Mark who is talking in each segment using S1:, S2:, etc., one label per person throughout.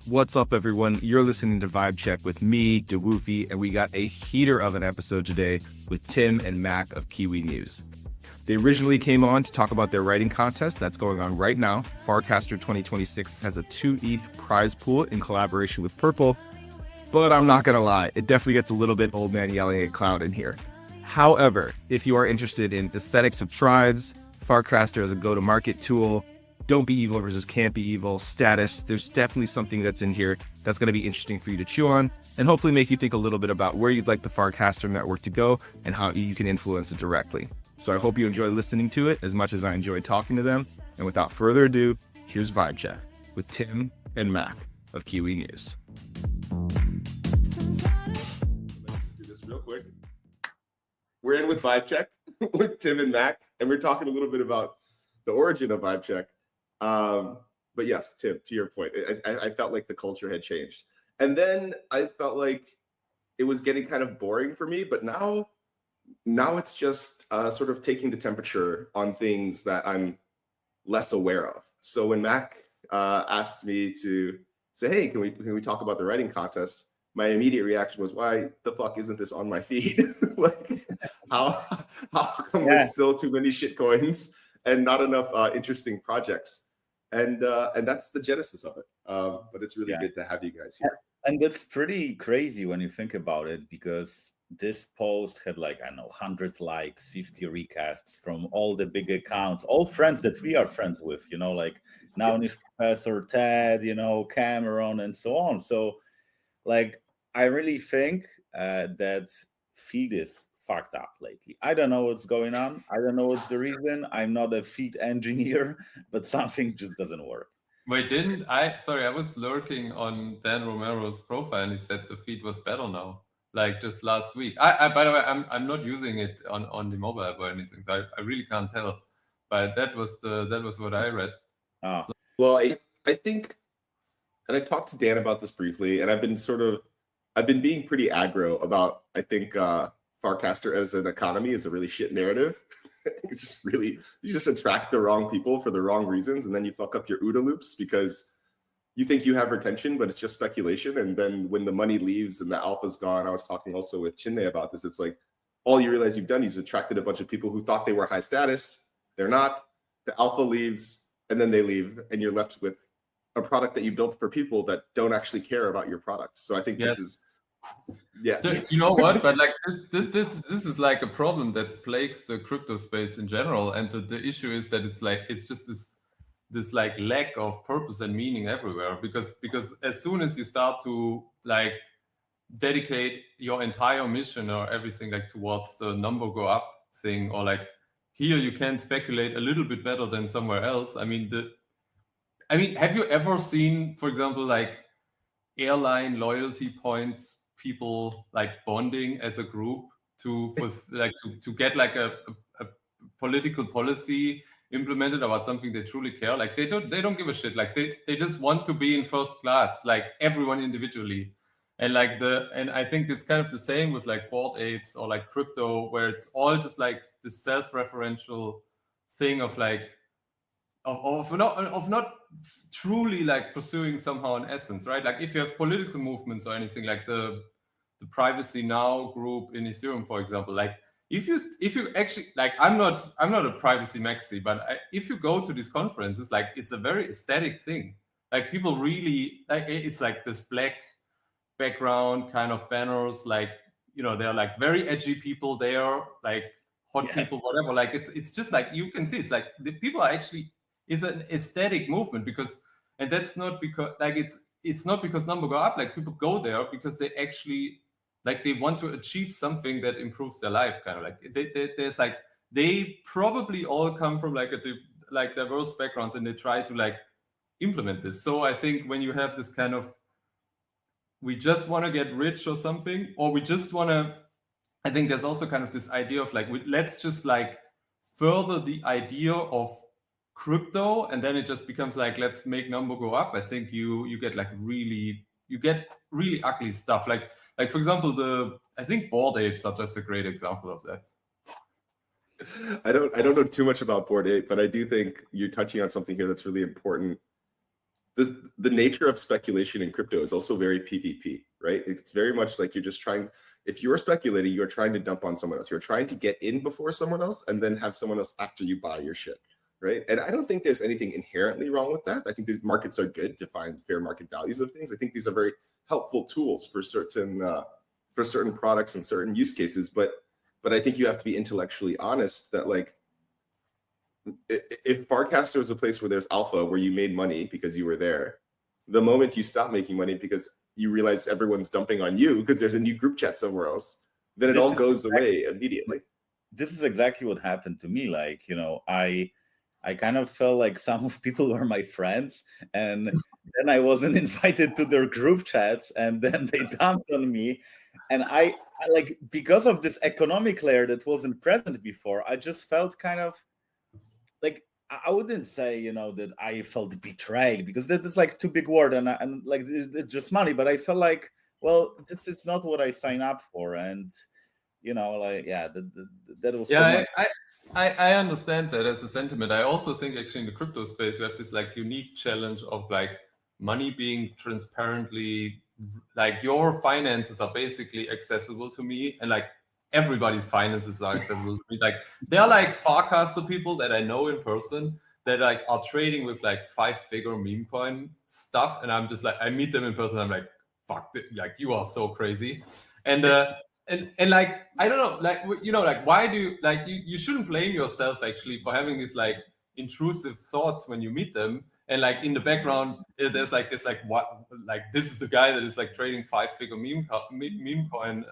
S1: What's up, everyone? You're listening to Vibe Check with me, DeWoofy, and we got a heater of an episode today with Tim and Mac of kiwi-news. They originally came on to talk about their writing contest that's going on right now. Farcaster 2026 has a 2 ETH prize pool in collaboration with Purple, but I'm not gonna lie, it definitely gets a little bit old man yelling at cloud in here. However, if you are interested in aesthetics of tribes, Farcaster as a go-to-market tool, don't be evil versus can't be evil, status, there's definitely something that's in here that's going to be interesting for you to chew on and hopefully make you think a little bit about where you'd like the Farcaster network to go and how you can influence it directly. So I hope you enjoy listening to it as much as I enjoyed talking to them. And without further ado, here's Vibe Check with Tim and Mac of kiwi-news.
S2: Let's just do this real quick. We're in with Vibe Check with Tim and Mac, and we're talking a little bit about the origin of Vibe Check. But yes, Tim, to your point, I felt like the culture had changed. And then I felt like it was getting kind of boring for me, but now it's just sort of taking the temperature on things that I'm less aware of. So when Mac asked me to say, hey, can we talk about the writing contest? My immediate reaction was, why the fuck isn't this on my feed? Like, how come it's still too many shit coins and not enough interesting projects? And that's the genesis of it. But it's really good to have you guys here.
S3: And that's pretty crazy when you think about it, because this post had 100 likes, 50 recasts from all the big accounts, all friends that we are friends with, like Nownish Professor, Ted, Cameron, and so on. So I really think that feed is fucked up lately. I don't know what's going on. I don't know what's the reason. I'm not a feed engineer, but something just doesn't work.
S4: Wait, I was lurking on Dan Romero's profile and he said the feed was better now, just last week. I by the way, I'm not using it on the mobile app or anything, so I really can't tell. But that was what I read.
S3: Oh.
S4: So,
S2: well, I think, and I talked to Dan about this briefly, and I've been being pretty aggro about, I think Farcaster as an economy is a really shit narrative. I think it's just really, you just attract the wrong people for the wrong reasons, and then you fuck up your OODA loops because you think you have retention, but it's just speculation. And then when the money leaves and the alpha's gone, I was talking also with Chinne about this, it's like all you realize you've done is attracted a bunch of people who thought they were high status. They're not. The alpha leaves, and then they leave, and you're left with a product that you built for people that don't actually care about your product. So I think this is,
S4: you know what? But this is like a problem that plagues the crypto space in general. And the issue is that it's just this lack of purpose and meaning everywhere. Because as soon as you start to dedicate your entire mission or everything towards the number go up thing, or here you can speculate a little bit better than somewhere else. I mean, have you ever seen, for example, airline loyalty points, people bonding as a group to get a political policy implemented about something they truly care? They don't give a shit. They just want to be in first class, everyone individually. And and I think it's kind of the same with Bored Apes or crypto, where it's all just this self-referential thing of not truly pursuing somehow an essence, right? If you have political movements or anything, the Privacy Now group in Ethereum, for example, if you actually I'm not a privacy maxi, but if you go to these conferences, it's a very aesthetic thing. People really it's this black background kind of banners, they're very edgy people there, hot people, whatever. It's just you can see it's the people are actually, it's an aesthetic movement, because, and that's not because it's not because number go up. People go there because they actually they want to achieve something that improves their life, kind of there's they probably all come from diverse backgrounds, and they try to implement this. So I think when you have this kind of, we just want to get rich or something, or we just want to, I think there's also kind of this idea of let's just further the idea of crypto, and then it just becomes let's make number go up. I think you get really ugly stuff. For example, I think Bored Apes are just a great example of that.
S2: I don't know too much about Bored Ape, but I do think you're touching on something here that's really important the nature of speculation in crypto is also very PvP, right? It's very much like you're just trying, if you're speculating, you're trying to dump on someone else. You're trying to get in before someone else and then have someone else after you buy your shit, right? And I don't think there's anything inherently wrong with that. I think these markets are good to find fair market values of things. I think these are very helpful tools for certain products and certain use cases. But I think you have to be intellectually honest that, like, if Farcaster is a place where there's alpha, where you made money because you were there, the moment you stop making money because you realize everyone's dumping on you because there's a new group chat somewhere else, then it all goes away immediately.
S3: This is exactly what happened to me. Like, you know, I kind of felt like some of people were my friends, and then I wasn't invited to their group chats, and then they dumped on me. And I like, because of this economic layer that wasn't present before, I just felt kind of like, I wouldn't say, you know, that I felt betrayed, because that is like too big word, and like it's just money. But I felt like, well, this is not what I signed up for, and you know, like, yeah, that was.
S4: Yeah, I understand that as a sentiment. I also think actually in the crypto space we have this like unique challenge of like money being transparently, like your finances are basically accessible to me, and like everybody's finances are accessible to me. Like there are like Farcaster people that I know in person that like are trading with like 5-figure meme coin stuff, and I'm just like, I meet them in person, I'm like, fuck, like you are so crazy. And and like, I don't know, like, you know, like, why do you, like, you shouldn't blame yourself actually for having these like intrusive thoughts when you meet them. And like in the background, there's like this, like, what, like, this is the guy that is like trading 5-figure meme coins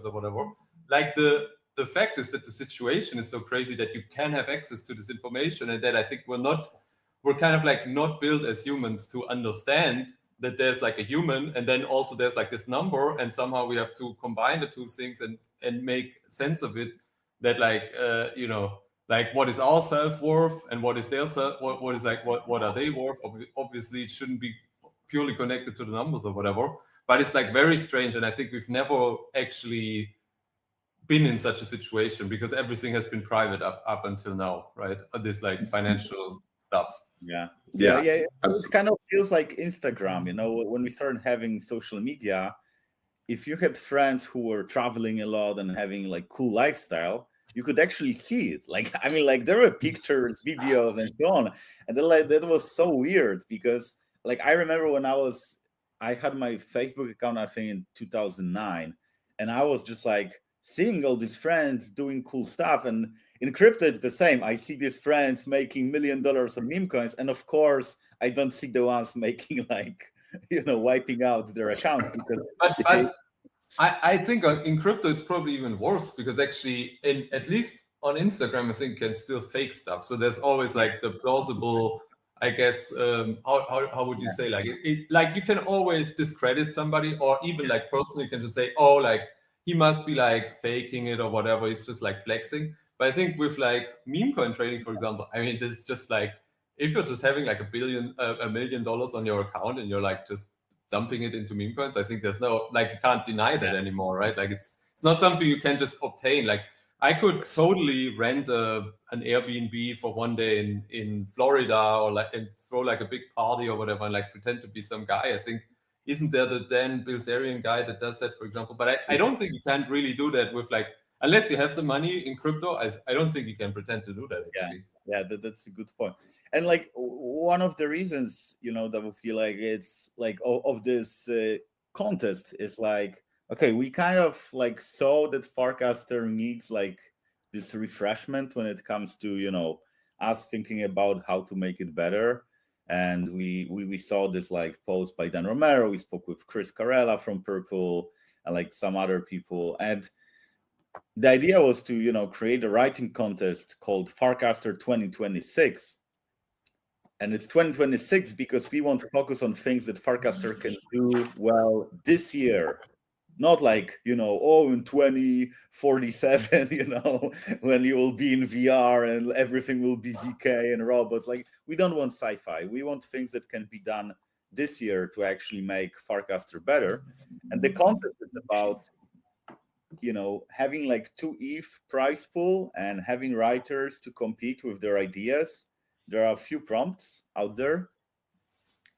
S4: or whatever. Like the fact is that the situation is so crazy that you can have access to this information, and that I think we're kind of like not built as humans to understand that there's like a human, and then also there's like this number, and somehow we have to combine the two things and make sense of it. That like, you know, like what is our self-worth and what is their what is like, what are they worth? Obviously it shouldn't be purely connected to the numbers or whatever, but it's like very strange. And I think we've never actually been in such a situation, because everything has been private up until now, right? This like financial stuff.
S3: Yeah.
S2: Yeah.
S3: It kind of feels like Instagram, you know, when we started having social media. If you had friends who were traveling a lot and having like cool lifestyle, you could actually see it. Like, I mean, like there were pictures, videos, and so on. And then, like, that was so weird, because like I remember when I had my Facebook account, I think in 2009, and I was just like seeing all these friends doing cool stuff. And in crypto, it's the same. I see these friends making $1 million on meme coins, and of course, I don't see the ones making like, you know, wiping out their accounts. Because
S4: but I think in crypto it's probably even worse, because actually at least on Instagram I think you can still fake stuff. So there's always like the plausible, I guess, how would you say, like like you can always discredit somebody, or even like personally you can just say, oh, like he must be like faking it or whatever, he's just like flexing. But I think with like meme coin trading, for example, I mean, this is just like, if you're just having like $1 million on your account and you're like just dumping it into meme coins, I think there's no, like, you can't deny that anymore, right? Like it's not something you can just obtain. Like I could totally rent an Airbnb for one day in Florida, or like, and throw like a big party or whatever, and like pretend to be some guy. I think, isn't there the Dan Bilzerian guy that does that, for example? But I don't think you can't really do that with like, unless you have the money in crypto. I don't think you can pretend to do that actually.
S3: Yeah, that's a good point. And like one of the reasons, you know, that we feel like it's like of this contest is like, okay, we kind of like saw that Farcaster needs like this refreshment when it comes to, you know, us thinking about how to make it better. And we saw this like post by Dan Romero. We spoke with Chris Carella from Purple and like some other people. And the idea was to, you know, create a writing contest called Farcaster 2026. And it's 2026 because we want to focus on things that Farcaster can do well this year. Not like, you know, oh, in 2047, you know, when you will be in VR and everything will be ZK and robots. Like, we don't want sci-fi. We want things that can be done this year to actually make Farcaster better. And the contest is about, you know, having like 2 ETH prize pool and having writers to compete with their ideas. There are a few prompts out there,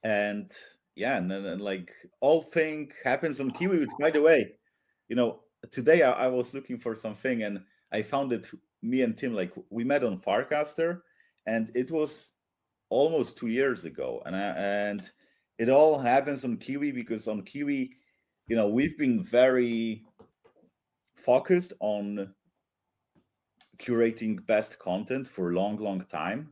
S3: And yeah, and then like all thing happens on Kiwi, which by the way, today I was looking for something and I found it. Me and Tim, like we met on Farcaster, and it was almost 2 years ago, and it all happens on Kiwi because on Kiwi, we've been very focused on curating best content for a long time.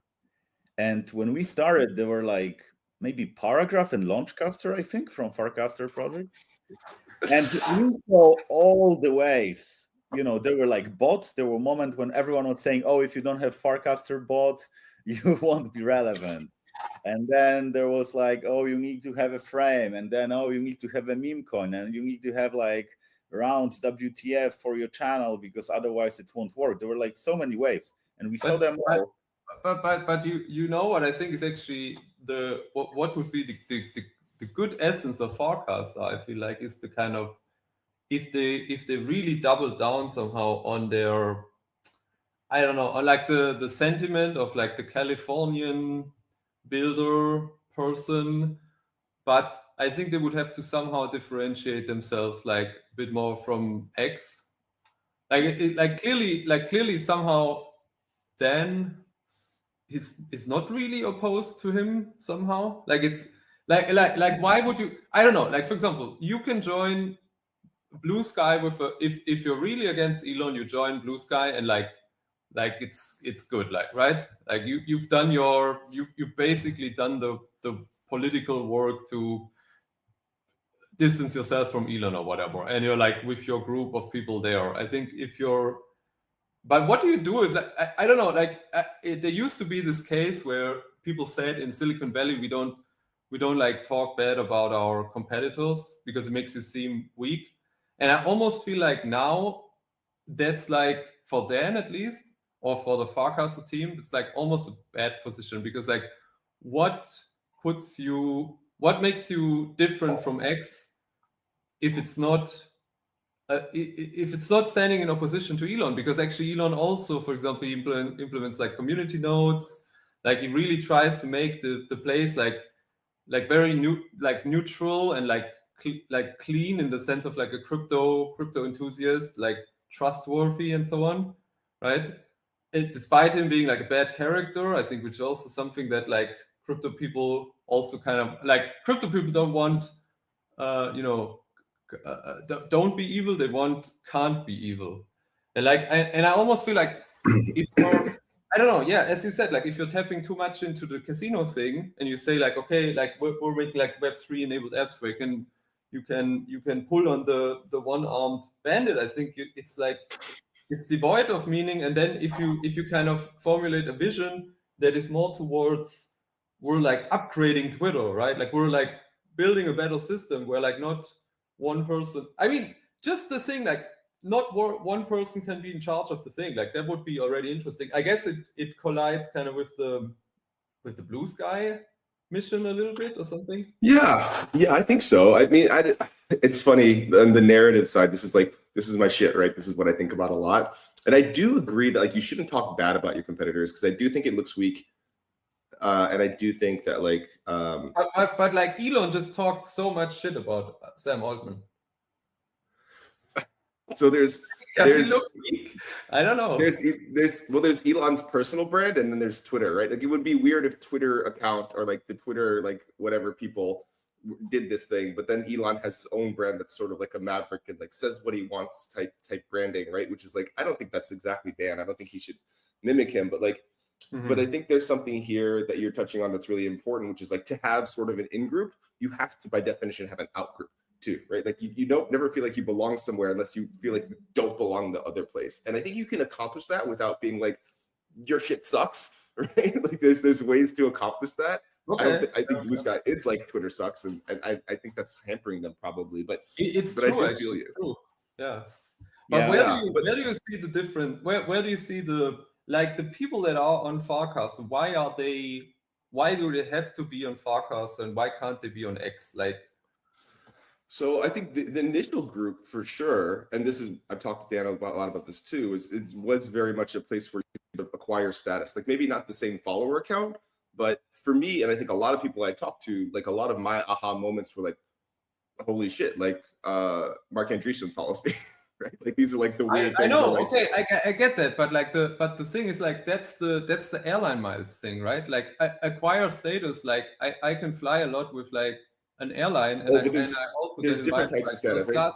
S3: And when we started, there were like maybe Paragraph and Launchcaster, I think, from Farcaster project. And we saw all the waves. There were like bots. There were moments when everyone was saying, oh, if you don't have Farcaster bot, you won't be relevant. And then there was like, oh, you need to have a frame. And then, oh, you need to have a meme coin. And you need to have like rounds WTF for your channel because otherwise it won't work. There were like so many waves. And we saw them all.
S4: But you know what I think is actually what would be the good essence of Farcaster, I feel like, is the kind of if they really double down somehow on their, I don't know, on like the sentiment of like the Californian builder person, but I think they would have to somehow differentiate themselves like a bit more from X. Like clearly somehow Dan is not really opposed to him somehow. Like it's like why would you? I don't know. Like for example, you can join Blue Sky with if you're really against Elon, you join Blue Sky and like it's good, like right? Like you've done you've basically done the political work to distance yourself from Elon or whatever, and you're like with your group of people there. I think if you're, but what do you do if I don't know, like there used to be this case where people said in Silicon Valley we don't like talk bad about our competitors because it makes you seem weak, and I almost feel like now that's like for Dan at least, or for the Farcaster team, it's like almost a bad position because like what makes you different from X if it's not standing in opposition to Elon, because actually Elon also, for example, implements like community nodes, like he really tries to make the place like very neutral and like clean in the sense of like a crypto enthusiast, like trustworthy and so on, right? Despite him being like a bad character, I think, which is also something that like crypto people also kind of like, crypto people don't want, don't be evil. They want can't be evil, and I almost feel like if you're, I don't know, yeah, as you said, like if you're tapping too much into the casino thing and you say like, okay, like we're making like Web3 enabled apps where you can pull on the one-armed bandit. I think it's like it's devoid of meaning. And then if you kind of formulate a vision that is more towards, we're like upgrading Twitter, right? Like we're like building a better system where like not one person, I mean, just the thing, like not one person can be in charge of the thing, like that would be already interesting. I guess it collides kind of with the Blue Sky mission a little bit or something.
S2: Yeah, I think so. I mean, it's funny on the narrative side. This is my shit, right? This is what I think about a lot, and I do agree that like you shouldn't talk bad about your competitors because I do think it looks weak, and I do think that like.
S4: But like Elon just talked so much shit about Sam Altman.
S2: So there's
S4: he looks weak. I don't know.
S2: There's Elon's personal brand, and then there's Twitter, right? Like it would be weird if Twitter account or like the Twitter like whatever people did this thing, but then Elon has his own brand that's sort of like a maverick and like says what he wants type branding, right? Which is like, I don't think that's exactly Dan. I don't think he should mimic him, but like, but I think there's something here that you're touching on that's really important, which is like to have sort of an in-group, you have to by definition have an out-group too, right? Like you don't never feel like you belong somewhere unless you feel like you don't belong the other place. And I think you can accomplish that without being like, your shit sucks, right? Like there's ways to accomplish that. Okay. I think Blue Sky is like Twitter sucks, and I think that's hampering them probably. But
S4: it's
S2: but
S4: true,
S2: I do feel you.
S4: True. Yeah. But where do you see the different? Where do you see the like the people that are on Farcaster? Why do they have to be on Farcaster, and why can't they be on X? Like.
S2: So I think the initial group for sure, and this is I've talked to Dan a lot about this too, is it was very much a place where you could acquire status. Like maybe not the same follower account, But for me, and I think a lot of people I talk to, like a lot of my aha moments were like, holy shit, like Mark Andreessen follows me. Right, like these are like the weird things.
S4: I know.
S2: Like,
S4: okay, I get that, but like the thing is like that's the airline miles thing, right? Like acquire status. Like I can fly a lot with like an airline, and,
S2: but
S4: I also
S2: there's
S4: get
S2: different
S4: invited,
S2: types
S4: like,
S2: of status.
S4: first
S2: Right?
S4: class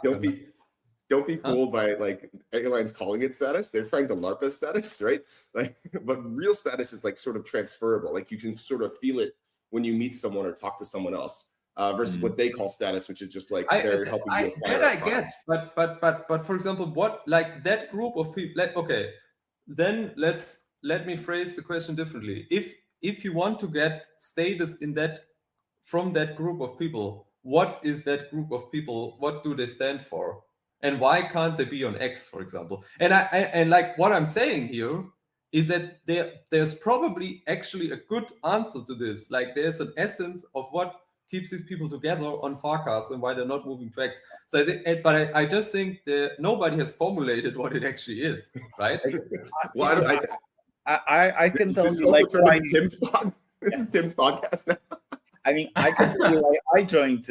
S2: Don't be
S4: Huh?
S2: fooled by like airlines calling it status. They're trying to LARPA status, right? Like, but real status is like sort of transferable. Like you can sort of feel it when you meet someone or talk to someone else. Versus what they call status, which is just like they're helping you acquire.
S4: I get, but for example, what like that group of people? Okay, then let me phrase the question differently. If you want to get status in that from that group of people, what is that group of people? What do they stand for? And why can't they be on X, for example? And and like what I'm saying here is that there's probably actually a good answer to this. Like there's an essence of what keeps these people together on Farcast and why they're not moving to X. So I just think that nobody has formulated what it actually is, right?
S2: Well,
S3: I can
S2: this
S3: tell
S2: is
S3: you,
S2: also
S3: like,
S2: turned
S3: why-
S2: into Tim's pod. This is Tim's podcast now.
S3: I mean, I can tell you, like, I joined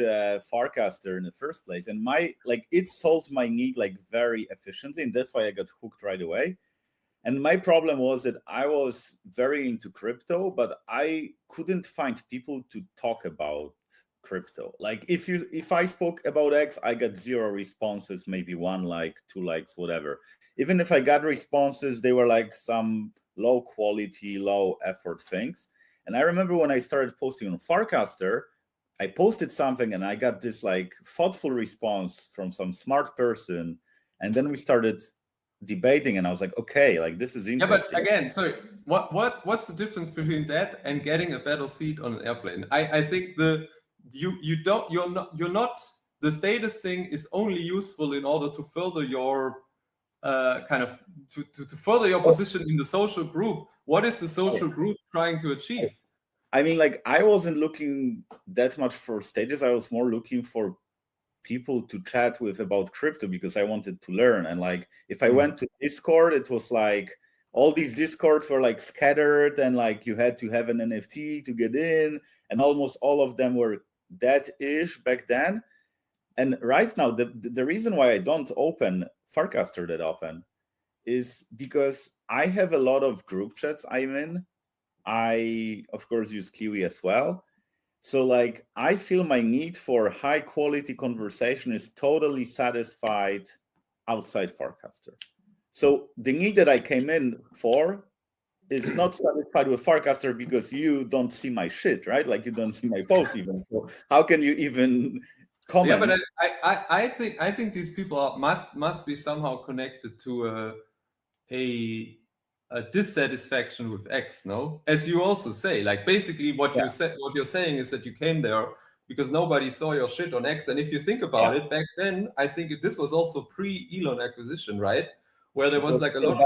S3: Farcaster in the first place, and it solved my need like very efficiently, and that's why I got hooked right away. And my problem was that I was very into crypto, but I couldn't find people to talk about crypto. Like if I spoke about X, I got 0 responses, maybe 1 like, 2 likes, whatever. Even if I got responses, they were like some low quality, low effort things. And I remember when I started posting on Farcaster, I posted something and I got this like thoughtful response from some smart person. And then we started debating and I was like, okay, like this is interesting.
S4: Yeah, but again, sorry, what's the difference between that and getting a better seat on an airplane? I think you're not the status thing is only useful in order to further your to further your position in the social group. What is the social group trying to achieve?
S3: I mean, like I wasn't looking that much for status. I was more looking for people to chat with about crypto because I wanted to learn. And like if I went to Discord, it was like all these Discords were like scattered and like you had to have an NFT to get in, and almost all of them were that-ish back then. And right now, the reason why I don't open Farcaster that often is because I have a lot of group chats I'm in. I, of course, use Kiwi as well. So like I feel my need for high quality conversation is totally satisfied outside Farcaster. So the need that I came in for is not satisfied with Farcaster because you don't see my shit, right? Like you don't see my posts even. So how can you even comment?
S4: Yeah, but I think these people must be somehow connected to a dissatisfaction with X, no? As you also say, like basically what you're saying is that you came there because nobody saw your shit on X. And if you think about it, back then, I think this was also pre-Elon acquisition, right? Where there was like a lot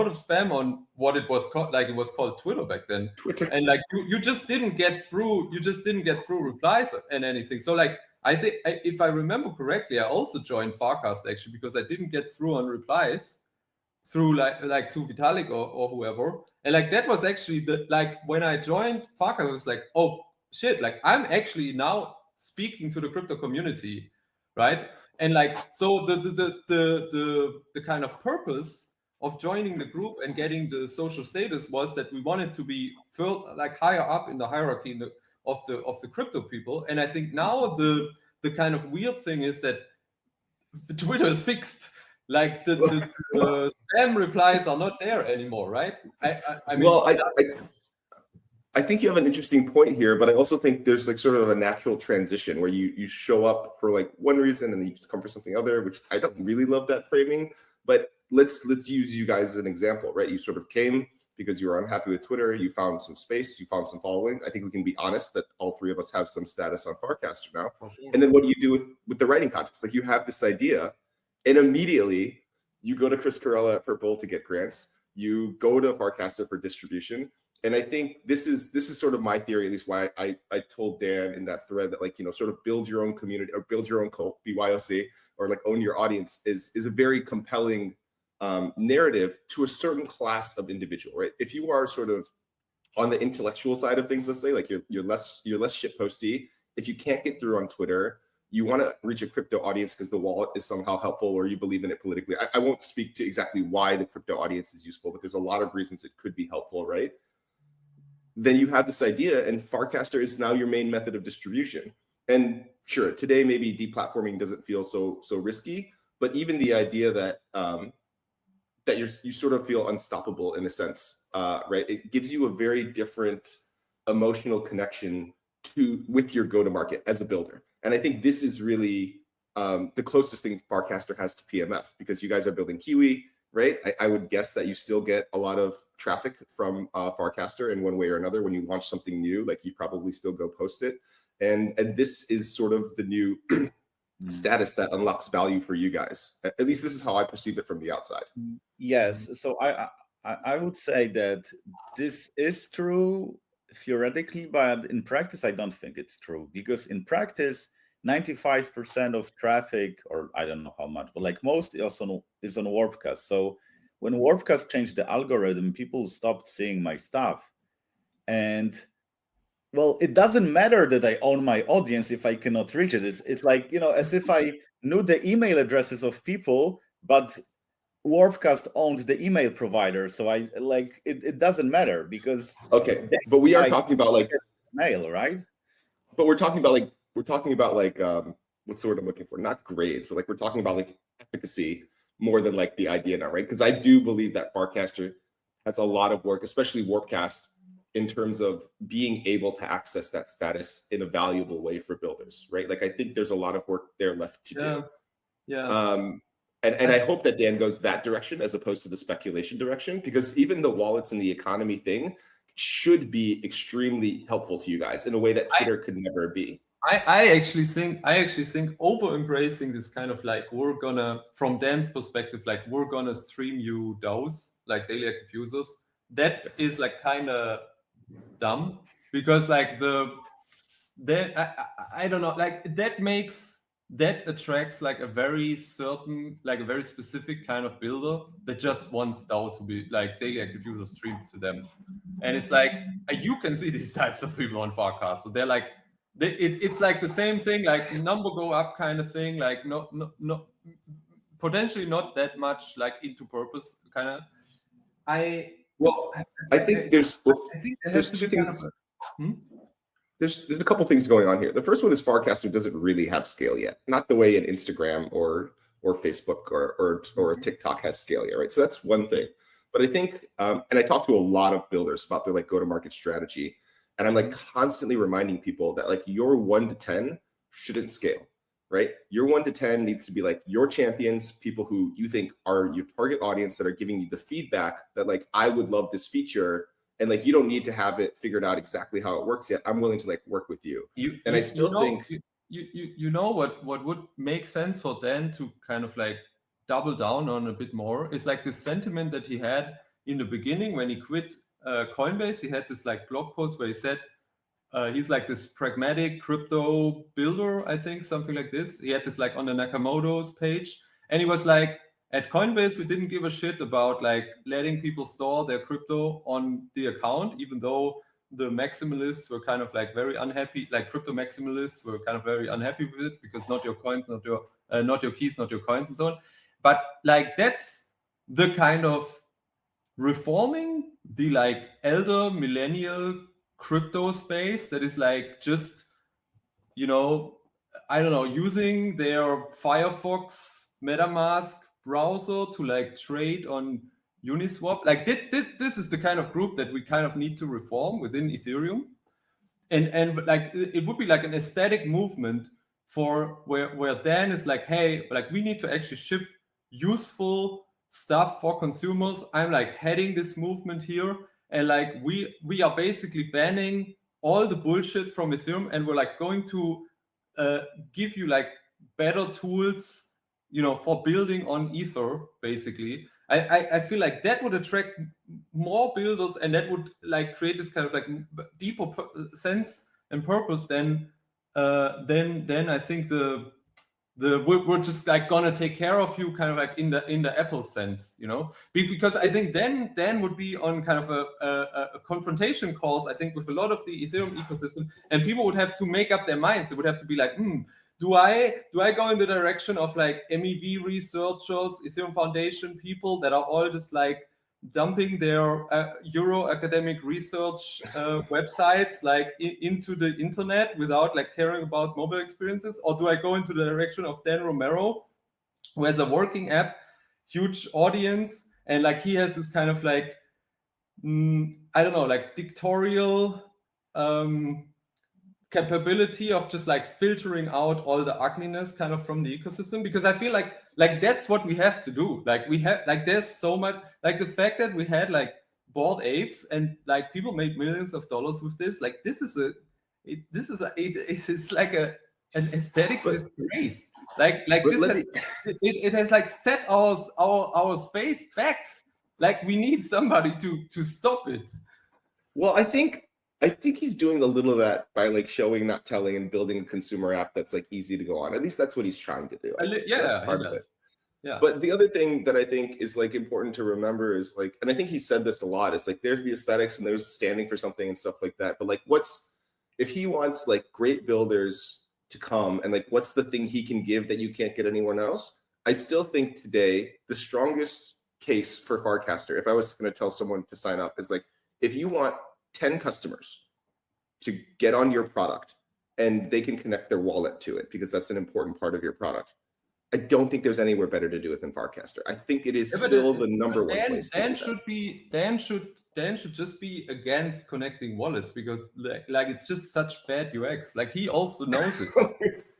S4: of spam on what it was called, like it was called Twitter back then.
S2: Twitter.
S4: And like you just didn't get through replies and anything. So like I think if I remember correctly, I also joined Farcast actually because I didn't get through on replies through like to Vitalik or whoever. And like that was actually the like when I joined Farcast, I was like, oh shit, like I'm actually now speaking to the crypto community, right? And like so the kind of purpose of joining the group and getting the social status was that we wanted to be like higher up in the hierarchy of the crypto people. And I think now the kind of weird thing is that Twitter is fixed. Like the spam replies are not there anymore, right? I mean,
S2: well, I think you have an interesting point here, but I also think there's like sort of a natural transition where you show up for like one reason and then you come for something other, which I don't really love that framing. But let's use you guys as an example, right? You sort of came because you were unhappy with Twitter, you found some space, you found some following. I think we can be honest that all 3 of us have some status on Farcaster now. And then what do you do with the writing contest? Like you have this idea, and immediately you go to Chris Carella at Purple to get grants. You go to Farcaster for distribution. And I think this is sort of my theory, at least why I told Dan in that thread that like, you know, sort of build your own community or build your own cult, BYOC, or like own your audience is a very compelling narrative to a certain class of individual, right? If you are sort of on the intellectual side of things, let's say, like you're less shitposty. If you can't get through on Twitter, you want to reach a crypto audience because the wallet is somehow helpful, or you believe in it politically. I won't speak to exactly why the crypto audience is useful, but there's a lot of reasons it could be helpful, right? Then you have this idea, and Farcaster is now your main method of distribution. And sure, today maybe deplatforming doesn't feel so risky, but even the idea that that you sort of feel unstoppable in a sense, right? It gives you a very different emotional connection with your go-to-market as a builder. And I think this is really the closest thing Farcaster has to PMF, because you guys are building Kiwi, right? I would guess that you still get a lot of traffic from Farcaster in one way or another. When you launch something new, like you probably still go post it. And this is sort of the new status that unlocks value for you guys. At least this is how I perceive it from the outside.
S3: Yes. So I would say that this is true theoretically, but in practice, I don't think it's true, because in practice, 95% of traffic, or I don't know how much, but like most is on Warpcast. So when Warpcast changed the algorithm, people stopped seeing my stuff. And well, it doesn't matter that I own my audience if I cannot reach it. It's like, you know, as if I knew the email addresses of people, but Warpcast owns the email provider. So I like it doesn't matter, because
S2: okay, but we are talking about like
S3: mail, right?
S2: But we're talking about like what's the word I'm looking for? Not grades, but like we're talking about like efficacy more than like the idea now, right? Because I do believe that Farcaster has a lot of work, especially Warpcast, in terms of being able to access that status in a valuable way for builders, right? Like I think there's a lot of work there left to do.
S4: Yeah.
S2: And I hope that Dan goes that direction as opposed to the speculation direction, because even the wallets and the economy thing should be extremely helpful to you guys in a way that Twitter could never be.
S4: I actually think over embracing this kind of like, we're gonna, from Dan's perspective, like we're gonna stream you DAOs, like daily active users, that is like kind of dumb, because like I don't know, like that attracts like a very certain, like a very specific kind of builder that just wants DAO to be like daily active users streamed to them. And it's like, you can see these types of people on Farcast. So they're like, it's like the same thing, like number go up kind of thing, like no, potentially not that much like into purpose kind of. I
S2: think there's two things. There's a couple things going on here. The first one is Farcaster doesn't really have scale yet, not the way an Instagram or Facebook or TikTok has scale yet, right? So that's one thing. But I think, and I talk to a lot of builders about their like go-to-market strategy, and I'm like constantly reminding people that like your 1 to 10 shouldn't scale, right? Your 1 to 10 needs to be like your champions, people who you think are your target audience that are giving you the feedback that like, I would love this feature. And like, you don't need to have it figured out exactly how it works yet. I'm willing to like work with you. I still think
S4: you know what would make sense for Dan to kind of like double down on a bit more is like this sentiment that he had in the beginning when he quit Coinbase. He had this like blog post where he said he's like this pragmatic crypto builder, I think, something like this. He had this like on the Nakamoto's page, and he was like, at Coinbase, we didn't give a shit about like letting people store their crypto on the account, even though the maximalists were kind of like very unhappy, like crypto maximalists were kind of very unhappy with it, because not your coins, not your keys, not your coins and so on. But like, that's the kind of reforming the like elder millennial crypto space that is like just, you know, I don't know, using their Firefox MetaMask browser to like trade on Uniswap. Like this is the kind of group that we kind of need to reform within Ethereum. And like it would be like an aesthetic movement for where Dan is like, hey, like we need to actually ship useful stuff for consumers. I'm like heading this movement here, and like we are basically banning all the bullshit from Ethereum, and we're like going to give you like better tools, you know, for building on Ether, basically. I feel like that would attract more builders, and that would like create this kind of like deeper sense and purpose than I think the we're just like gonna take care of you, kind of like in the Apple sense, you know, because I think then would be on kind of a confrontation course, I think, with a lot of the Ethereum ecosystem, and people would have to make up their minds. They would have to be like, do I go in the direction of like MEV researchers, Ethereum Foundation people that are all just like dumping their Euro academic research websites like into the internet without like caring about mobile experiences? Or do I go into the direction of Dan Romero, who has a working app, huge audience, and like he has this kind of like, I don't know, like dictatorial capability of just like filtering out all the ugliness kind of from the ecosystem? Because I feel like that's what we have to do. Like we have, like there's so much, like the fact that we had like Bored Apes and like people made millions of dollars with this, like this is like an aesthetic disgrace. Like this it has like set our space back. Like we need somebody to stop it.
S2: Well, I think he's doing a little of that by like showing, not telling, and building a consumer app that's like easy to go on. At least that's what he's trying to do.
S4: Yeah,
S2: that's part of it.
S4: Yeah.
S2: But the other thing that I think is like important to remember is like, and I think he said this a lot, is like there's the aesthetics and there's standing for something and stuff like that. But like, if he wants like great builders to come, and like what's the thing he can give that you can't get anyone else? I still think today the strongest case for Farcaster, if I was going to tell someone to sign up, is like, if you want 10 customers to get on your product and they can connect their wallet to it, because that's an important part of your product, I don't think there's anywhere better to do it than Farcaster. I think it is still the number one place to do that. Dan should just be against connecting wallets, because like it's just such bad UX. Like he also knows it.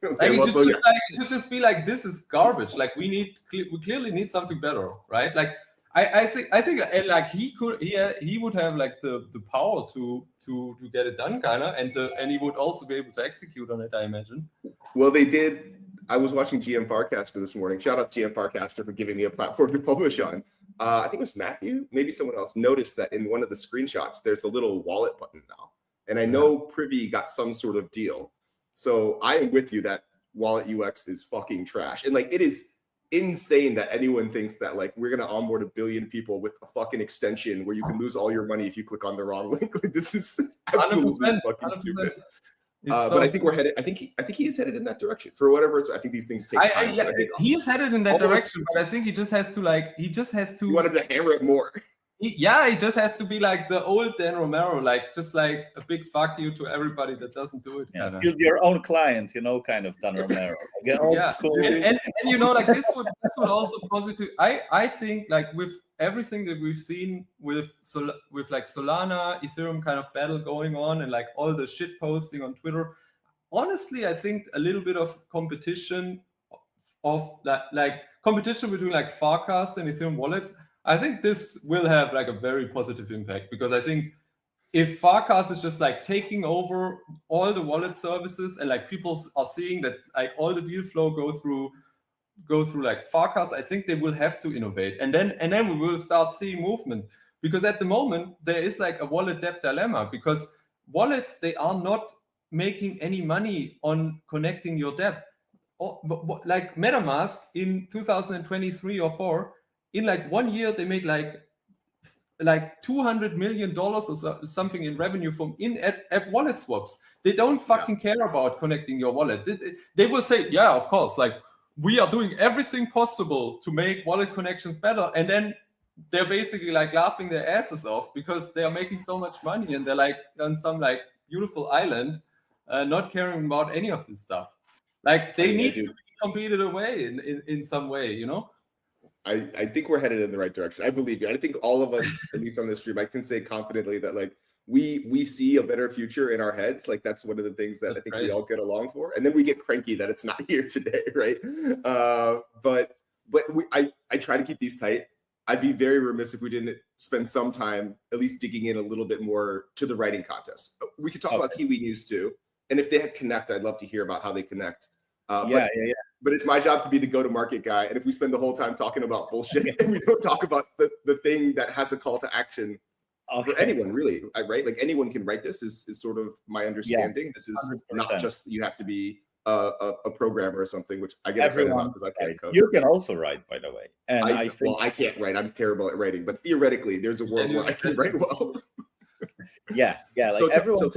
S4: Okay, like, it should just be like, this is garbage. Like we clearly need something better, right? Like I think and like he would have like the power to get it done, kind of, and he would also be able to execute on it, I imagine.
S2: Well, they did. I was watching GM Farcaster this morning. Shout out to GM Farcaster for giving me a platform to publish on. I think it was Matthew, maybe someone else, noticed that in one of the screenshots, there's a little wallet button now. And I know Privy got some sort of deal. So I am with you that wallet UX is fucking trash. And like, it is insane that anyone thinks that like we're going to onboard 1 billion people with a fucking extension where you can lose all your money if you click on the wrong link. Like, this is absolutely 100%, fucking 100%. Stupid. But I think we're headed. I think he is headed in that direction. For whatever it's, I think these things take time.
S4: He's headed in that direction, but I think he just has to.
S2: You want him to hammer it more.
S4: He just has to be like the old Dan Romero, like just like a big fuck you to everybody that doesn't do it.
S3: Yeah, build your own client, you know, kind of Dan Romero.
S4: And you know, like this would also positive. I think like with everything that we've seen with like Solana, Ethereum kind of battle going on, and like all the shit posting on Twitter, honestly, I think a little bit of competition between like Farcaster and Ethereum wallets, I think this will have like a very positive impact, because I think if Farcaster is just like taking over all the wallet services, and like people are seeing that like all the deal flow go through like Farcaster, I think they will have to innovate, and then we will start seeing movements, because at the moment there is like a wallet debt dilemma, because wallets, they are not making any money on connecting your debt. Like MetaMask in 2023 or 4, in like 1 year they made like $200 million or something in revenue from in-app wallet swaps. They don't fucking care about connecting your wallet. They will say, yeah, of course, like we are doing everything possible to make wallet connections better, and then they're basically like laughing their asses off because they are making so much money, and they're like on some like beautiful island, not caring about any of this stuff. Like they need to be competed away in some way, you know.
S2: I think we're headed in the right direction. I believe you. I think all of us, at least on this stream, I can say confidently that like we see a better future in our heads. Like that's one of the things that I think we all get along for. And then we get cranky that it's not here today, right? But I try to keep these tight. I'd be very remiss if we didn't spend some time at least digging in a little bit more to the writing contest. We could talk about kiwi-news too. And if they had connect, I'd love to hear about how they connect. But it's my job to be the go-to-market guy. And if we spend the whole time talking about bullshit and we don't talk about the thing that has a call to action for anyone, really, right? Like anyone can write this is sort of my understanding. This is 100%. Not just you have to be a programmer or something, which I get excited about because I can't code.
S3: You can also write, by the way. And I think,
S2: well, I can't write. I'm terrible at writing, but theoretically, there's a world where I can write well.
S3: yeah. Like
S2: So
S3: everyone.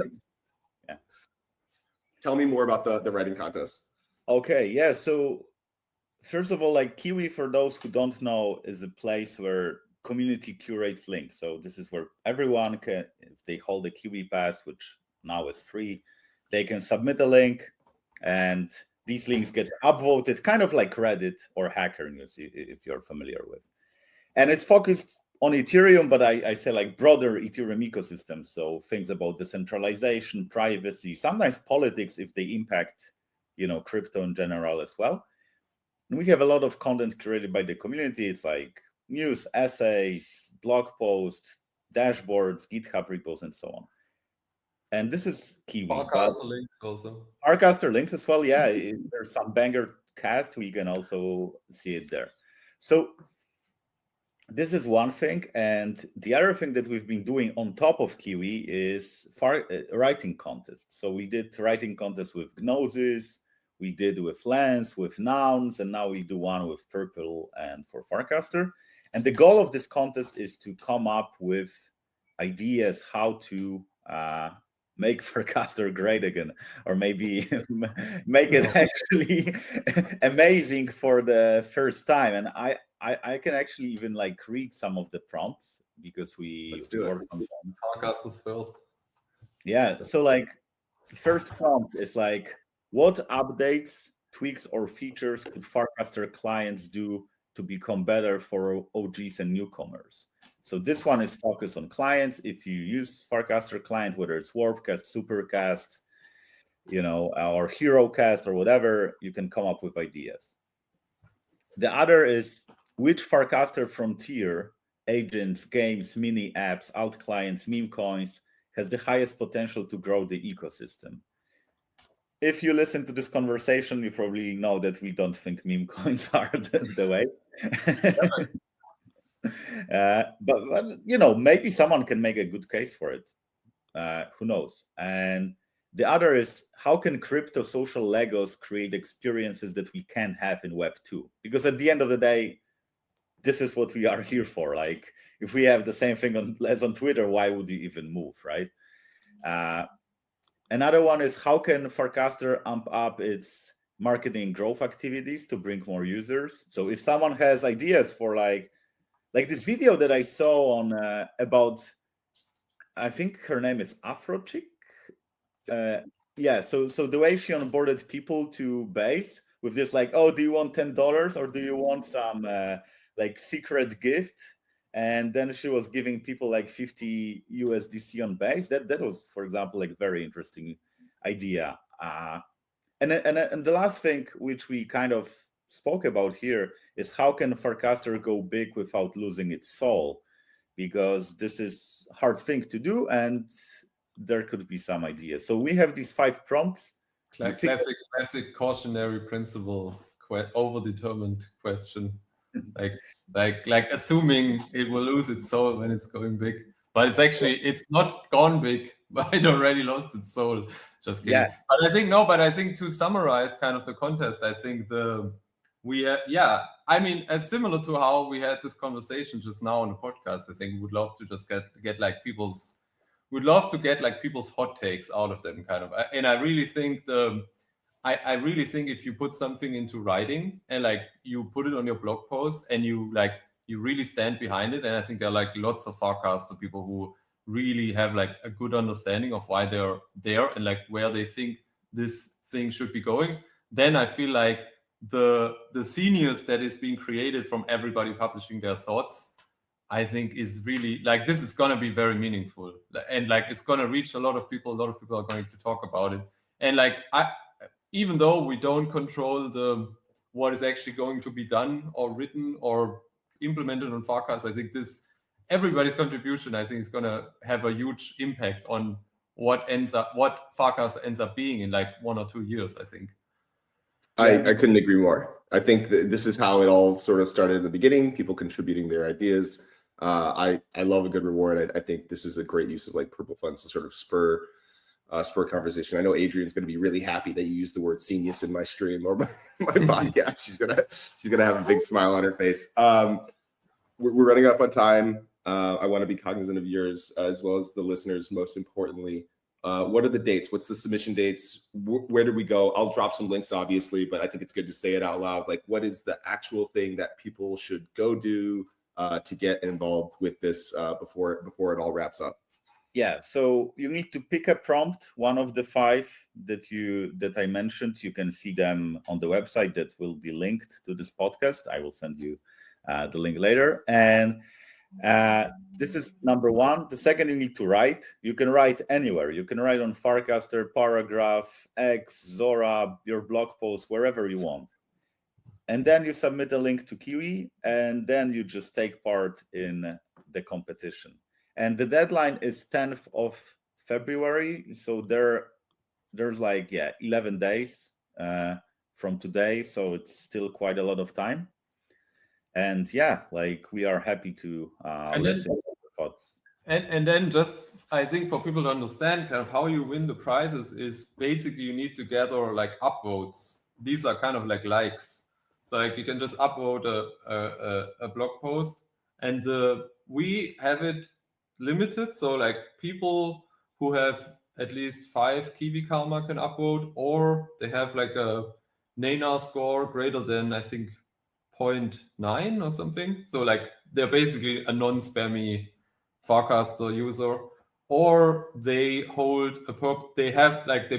S2: Tell me more about the writing contest.
S3: Okay, yeah. So first of all, like Kiwi, for those who don't know, is a place where community curates links. So this is where everyone can, if they hold a Kiwi pass, which now is free, they can submit a link, and these links get upvoted, kind of like Reddit or Hacker News, if you're familiar with. And it's focused on Ethereum, but I say like broader Ethereum ecosystem. So things about decentralization, privacy, sometimes politics if they impact, crypto in general as well. And we have a lot of content created by the community. It's like news, essays, blog posts, dashboards, GitHub repos, and so on. And this is Kiwi.
S4: Farcaster links also.
S3: Farcaster links as well. Yeah, there's some banger cast. We can also see it there. So this is one thing. And the other thing that we've been doing on top of Kiwi is writing contests. So we did writing contests with Gnosis, we did with Lens, with Nouns, and now we do one with Purple and for Farcaster. And the goal of this contest is to come up with ideas how to make Farcaster great again, or maybe make it actually amazing for the first time. And I can actually even like read some of the prompts because we work on them.
S4: Farcaster's first.
S3: Yeah, so like first prompt is like, what updates, tweaks, or features could Farcaster clients do to become better for OGs and newcomers? So this one is focused on clients. If you use Farcaster client, whether it's Warpcast, Supercast, or HeroCast or whatever, you can come up with ideas. The other is which Farcaster frontier, agents, games, mini apps, alt clients, meme coins, has the highest potential to grow the ecosystem. If you listen to this conversation, you probably know that we don't think meme coins are the way. But maybe someone can make a good case for it. Who knows? And the other is, how can crypto social Legos create experiences that we can't have in Web 2? Because at the end of the day, this is what we are here for. Like, if we have the same thing as on Twitter, why would you even move, right? Another one is, how can Farcaster amp up its marketing growth activities to bring more users? So if someone has ideas for like this video that I saw on about, I think her name is Afrochick. So the way she onboarded people to Base with this like, oh, do you want $10 or do you want some like secret gift? And then she was giving people like 50 USDC on Base. That was, for example, like very interesting idea. And the last thing, which we kind of spoke about here, is how can Farcaster go big without losing its soul? Because this is a hard thing to do, and there could be some ideas. So we have these 5 prompts.
S4: Classic cautionary principle, overdetermined question. Like assuming it will lose its soul when it's going big, but it's not gone big, but it already lost its soul. Just kidding.
S3: Yeah.
S4: But I think to summarize kind of the contest, I think as similar to how we had this conversation just now on the podcast, I think we would love to just get like people's hot takes out of them kind of. And I really think I really think if you put something into writing and like you put it on your blog post and you really stand behind it, and I think there are like lots of Farcaster people who really have like a good understanding of why they're there and like where they think this thing should be going, then I feel like the seniors that is being created from everybody publishing their thoughts, I think is really like, this is going to be very meaningful, and like it's going to reach a lot of people are going to talk about it. And like even though we don't control what is actually going to be done or written or implemented on Farcaster, I think everybody's contribution, I think, is going to have a huge impact on what Farcaster ends up being in like 1 or 2 years, I think.
S2: I couldn't agree more. I think that this is how it all sort of started in the beginning, people contributing their ideas. I love a good reward. I think this is a great use of like Purple funds to sort of spur spur conversation. I know Adrian's going to be really happy that you used the word genius in my stream or my podcast. She's gonna have a big smile on her face. We're running up on time. I want to be cognizant of yours as well as the listeners. Most importantly, what are the dates? What's the submission dates? Where do we go? I'll drop some links, obviously, but I think it's good to say it out loud. Like, what is the actual thing that people should go do to get involved with this before it all wraps up?
S3: Yeah, so you need to pick a prompt, one of the 5 that I mentioned. You can see them on the website that will be linked to this podcast. I will send you the link later. And this is number 1. The second, you need to write. You can write anywhere. You can write on Farcaster, Paragraph, X, Zora, your blog post, wherever you want. And then you submit a link to Kiwi, and then you just take part in the competition. And the deadline is 10th of February. So there's like, 11 days from today. So it's still quite a lot of time. And we are happy to listen to your thoughts.
S4: And then just, I think for people to understand kind of how you win the prizes is basically you need to gather like upvotes. These are kind of like likes. So like you can just upvote a blog post, and we have it limited. So like people who have at least 5 Kiwi Karma can upvote, or they have like a NANA score greater than, I think, 0.9 or something. So like they're basically a non-spammy Farcaster user, or they hold they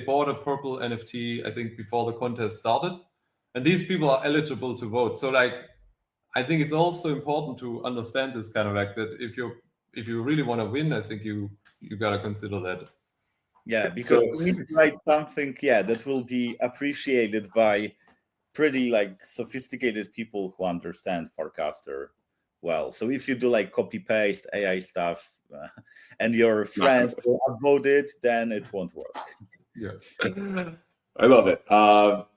S4: bought a purple NFT, I think, before the contest started, and these people are eligible to vote. So like I think it's also important to understand this kind of like that if you really want to win, I think you gotta consider that.
S3: Yeah, because you need to write something that will be appreciated by pretty like sophisticated people who understand Farcaster well. So if you do like copy paste AI stuff and your friends will upvote it, then it won't work.
S2: Yeah, I love it.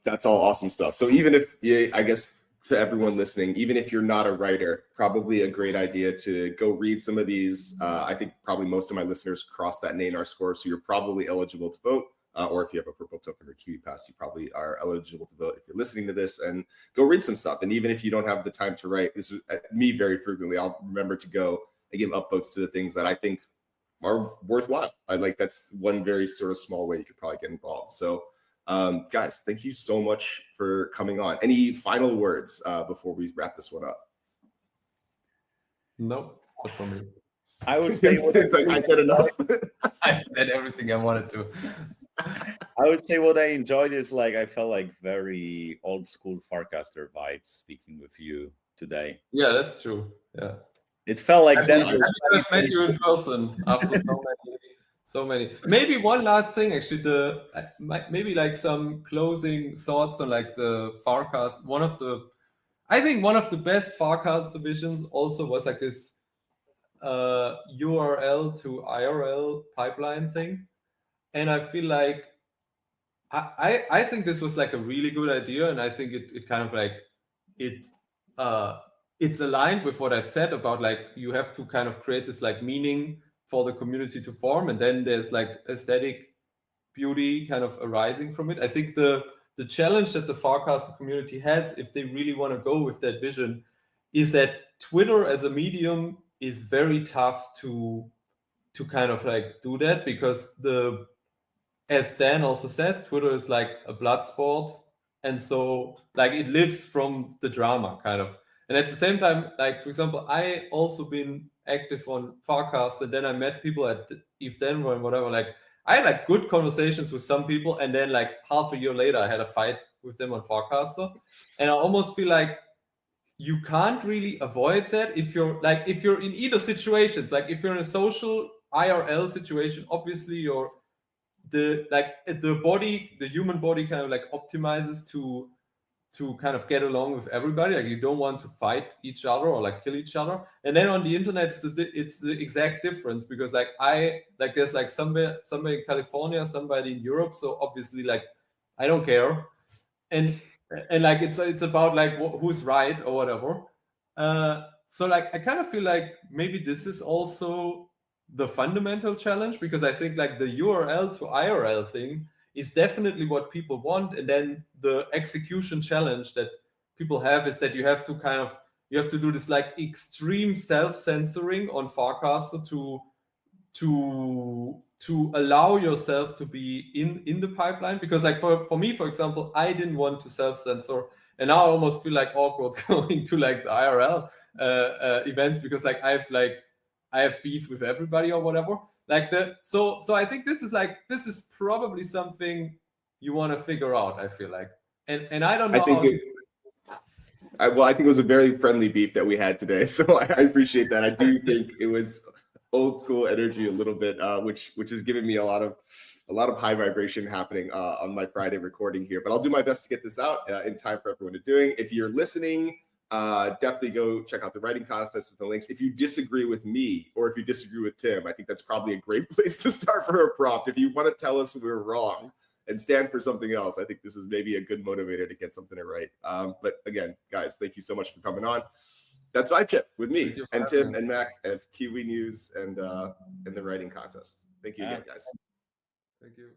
S2: That's all awesome stuff. So even if, I guess to everyone listening, even if you're not a writer, probably a great idea to go read some of these. I think probably most of my listeners cross that NANAR score, so you're probably eligible to vote. Or if you have a purple token or Kiwi Pass, you probably are eligible to vote if you're listening to this, and go read some stuff. And even if you don't have the time to write, this is me very frequently, I'll remember to go and give upvotes to the things that I think are worthwhile. That's one very sort of small way you could probably get involved. So guys, thank you so much for coming on. Any final words before we wrap this one up?
S4: Nope, not for me.
S3: I would say
S2: I said enough.
S4: I said everything I wanted to.
S3: I would say what I enjoyed is like I felt like very old school Farcaster vibes speaking with you today.
S4: Yeah, that's true. Yeah,
S3: it felt like then
S4: I've met you in person after so many. Maybe one last thing, actually, maybe like some closing thoughts on like the Farcast. I think one of the best Farcast divisions also was like this URL to IRL pipeline thing. And I feel like I think this was like a really good idea, and I think it kind of like it's aligned with what I've said about like you have to kind of create this like meaning for the community to form, and then there's like aesthetic beauty kind of arising from it. I think the challenge that the Farcaster community has, if they really want to go with that vision, is that Twitter as a medium is very tough to kind of like do that, because as Dan also says, Twitter is like a blood sport, and so like it lives from the drama kind of. And at the same time, like for example, I also been active on Farcast, and then I met people at Eve Denver and whatever. Like I had like good conversations with some people, and then like half a year later, I had a fight with them on Farcaster, and I almost feel like you can't really avoid that if you're in either situations. Like if you're in a social IRL situation, obviously the human body kind of like optimizes to kind of get along with everybody. Like you don't want to fight each other or like kill each other. And then on the internet, it's the exact difference, because like there's like somebody in California, somebody in Europe. So obviously like I don't care, and like it's about like who's right or whatever. So like I kind of feel like maybe this is also the fundamental challenge, because I think like the URL to IRL thing is definitely what people want, and then the execution challenge that people have is that you have to do this like extreme self-censoring on Farcaster to allow yourself to be in the pipeline. Because like for me, for example, I didn't want to self-censor, and now I almost feel like awkward going to like the IRL events, because like I have beef with everybody or whatever. So I think this is probably something you want to figure out, I feel like. And I don't know
S2: I think it was a very friendly beef that we had today, so I appreciate that. I do think it was old school energy a little bit, which has given me a lot of high vibration happening on my Friday recording here. But I'll do my best to get this out in time for everyone to doing. If you're listening, definitely go check out the writing contest and the links. If you disagree with me or if you disagree with Tim, I think that's probably a great place to start for a prompt. If you want to tell us we're wrong and stand for something else, I think this is maybe a good motivator to get something to write. But again, guys, thank you so much for coming on. That's Vibe Check with me and Tim and Mac of Kiwi News and the writing contest. Thank you again, guys.
S4: Thank you.